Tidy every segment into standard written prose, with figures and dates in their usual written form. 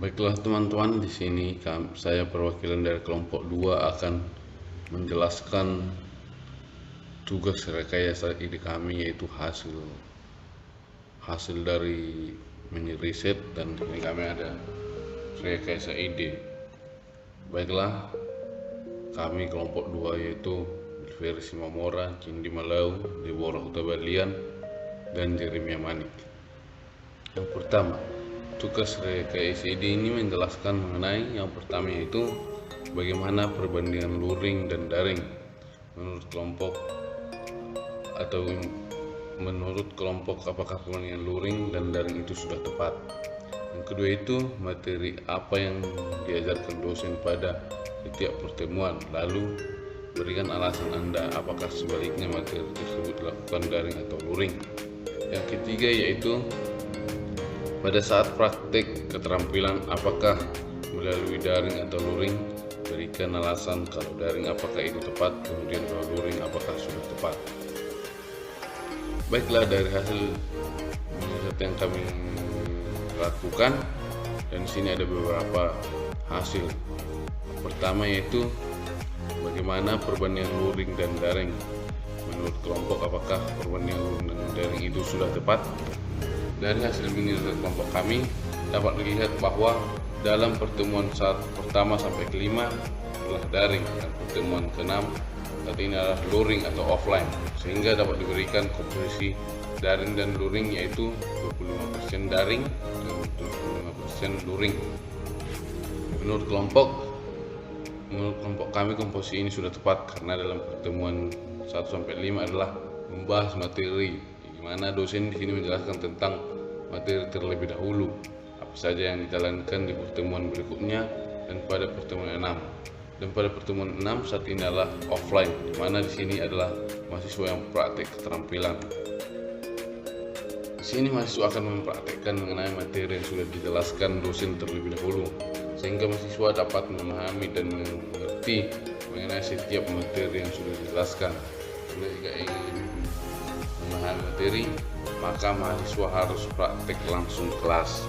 Baiklah teman-teman, di sini saya perwakilan dari kelompok 2 akan menjelaskan tugas rekayasa ide kami, yaitu hasil dari mini riset, dan di sini kami ada rekayasa ide. Baiklah, kami kelompok 2 yaitu Ferry Simamora, Cindi Malau, Deborah Huta Barlian, dan Jeremia Manik. Yang pertama, tugas rekayasa ide ini menjelaskan mengenai yang pertama, yaitu bagaimana perbandingan luring dan daring menurut kelompok apakah perbandingan luring dan daring itu sudah tepat. Yang kedua itu materi apa yang diajarkan dosen pada setiap pertemuan, lalu berikan alasan Anda apakah sebaliknya materi tersebut dilakukan daring atau luring. Yang ketiga yaitu pada saat praktek keterampilan apakah melalui daring atau luring, berikan alasan kalau daring apakah itu tepat, kemudian kalau luring apakah sudah tepat. Baiklah, dari hasil riset yang kami lakukan, dan di sini ada beberapa hasil. Pertama yaitu bagaimana perbandingan luring dan daring menurut kelompok, apakah perbandingan luring dan daring itu sudah tepat. Dari hasil mini riset kelompok kami dapat dilihat bahwa dalam pertemuan pertama sampai kelima adalah daring, dan pertemuan keenam saat ini adalah luring atau offline, sehingga dapat diberikan komposisi daring dan luring yaitu 25% daring dan 25% luring. Menurut kelompok kami komposisi ini sudah tepat karena dalam pertemuan 1 sampai 5 adalah membahas materi, di mana dosen di sini menjelaskan tentang materi terlebih dahulu, apa saja yang dijalankan di pertemuan berikutnya dan pada pertemuan 6. Dan pada pertemuan 6 saat ini adalah offline, di mana di sini adalah mahasiswa yang praktek keterampilan. Di sini mahasiswa akan mempraktekkan mengenai materi yang sudah dijelaskan dosen terlebih dahulu, sehingga mahasiswa dapat memahami dan mengerti mengenai setiap materi yang sudah dijelaskan. Jika ingin memahami materi, maka mahasiswa harus praktek langsung kelas.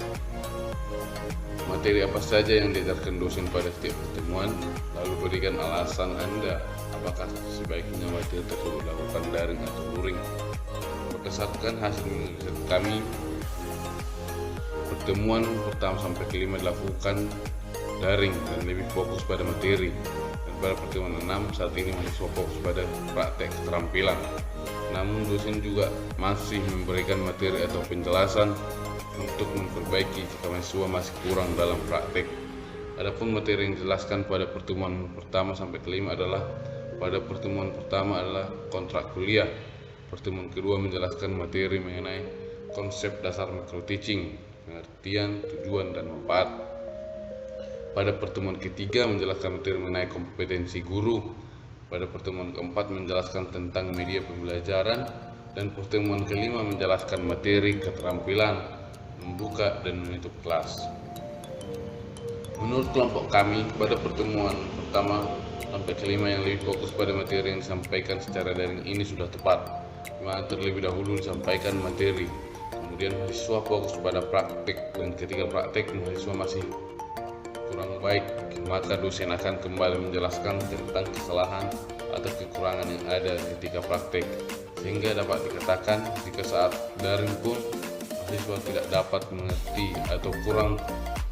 Materi apa saja yang diajarkan dosen pada setiap pertemuan, lalu berikan alasan Anda apakah sebaiknya materi tersebut dilakukan daring atau luring. Berdasarkan hasil riset kami, pertemuan pertama sampai kelima dilakukan daring dan lebih fokus pada materi, dan pada pertemuan 6 saat ini mahasiswa fokus pada praktek keterampilan. Namun dosen juga masih memberikan materi atau penjelasan untuk memperbaiki jika mahasiswa masih kurang dalam praktek. Adapun materi yang dijelaskan pada pertemuan pertama sampai kelima adalah pada pertemuan pertama adalah kontrak kuliah. Pertemuan kedua menjelaskan materi mengenai konsep dasar micro teaching, pengertian, tujuan, dan manfaat. Pada pertemuan ketiga menjelaskan materi mengenai kompetensi guru. Pada pertemuan keempat menjelaskan tentang media pembelajaran, dan pertemuan kelima menjelaskan materi keterampilan membuka dan menutup kelas. Menurut kelompok kami, pada pertemuan pertama sampai kelima yang lebih fokus pada materi yang disampaikan secara daring ini sudah tepat, di mana terlebih dahulu disampaikan materi, kemudian mahasiswa fokus pada praktek, dan ketika praktek mahasiswa masih kurang baik, maka dosen akan kembali menjelaskan tentang kesalahan atau kekurangan yang ada ketika praktek, sehingga dapat dikatakan jika saat daring pun mahasiswa tidak dapat mengerti atau kurang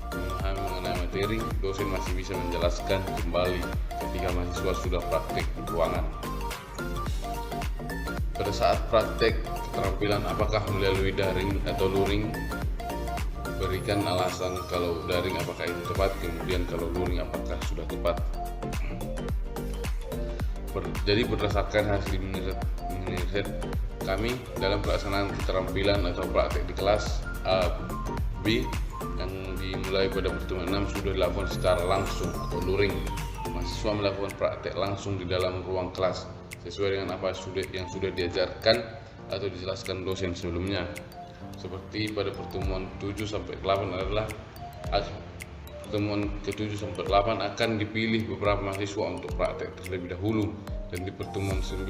memahami mengenai materi, dosen masih bisa menjelaskan kembali ketika mahasiswa sudah praktek di ruangan. Pada saat praktek keterampilan apakah melalui daring atau luring, berikan alasan kalau daring apakah itu tepat, kemudian kalau luring apakah sudah tepat. Jadi berdasarkan hasil mini riset kami dalam pelaksanaan keterampilan atau praktek di kelas A, B yang dimulai pada pertemuan 6 sudah dilakukan secara langsung atau luring. Mahasiswa melakukan praktek langsung di dalam ruang kelas sesuai dengan apa yang sudah diajarkan atau dijelaskan dosen sebelumnya. Seperti pada pertemuan 7 sampai 8 adalah pertemuan ke-7 sampai 8 akan dipilih beberapa mahasiswa untuk praktek terlebih dahulu, dan di pertemuan 9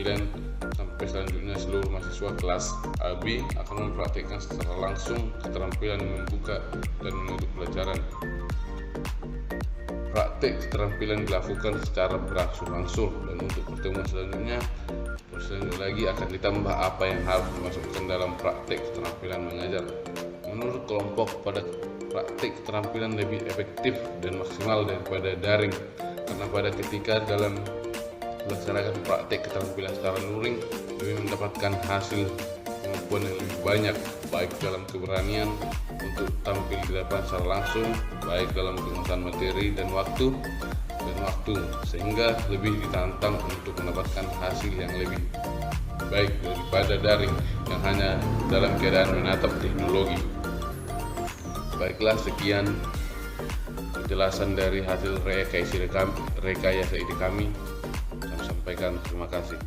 sampai selanjutnya seluruh mahasiswa kelas AB akan mempraktikkan secara langsung keterampilan membuka dan menutup pelajaran. praktik keterampilan dilakukan secara berangsur-angsur, dan untuk pertemuan selanjutnya lagi akan ditambah apa yang harus dimasukkan dalam praktik keterampilan mengajar. Menurut kelompok, pada praktik keterampilan lebih efektif dan maksimal daripada daring, karena pada ketika dalam melaksanakan praktik keterampilan secara luring lebih mendapatkan hasil kemampuan yang lebih banyak, baik dalam keberanian untuk tampil di depan secara langsung, baik dalam penguasaan materi dan waktu, sehingga lebih ditantang untuk mendapatkan hasil yang lebih baik daripada daring yang hanya dalam keadaan menatap teknologi. Baiklah, sekian penjelasan dari hasil rekayasa ide kami. Kami sampaikan terima kasih.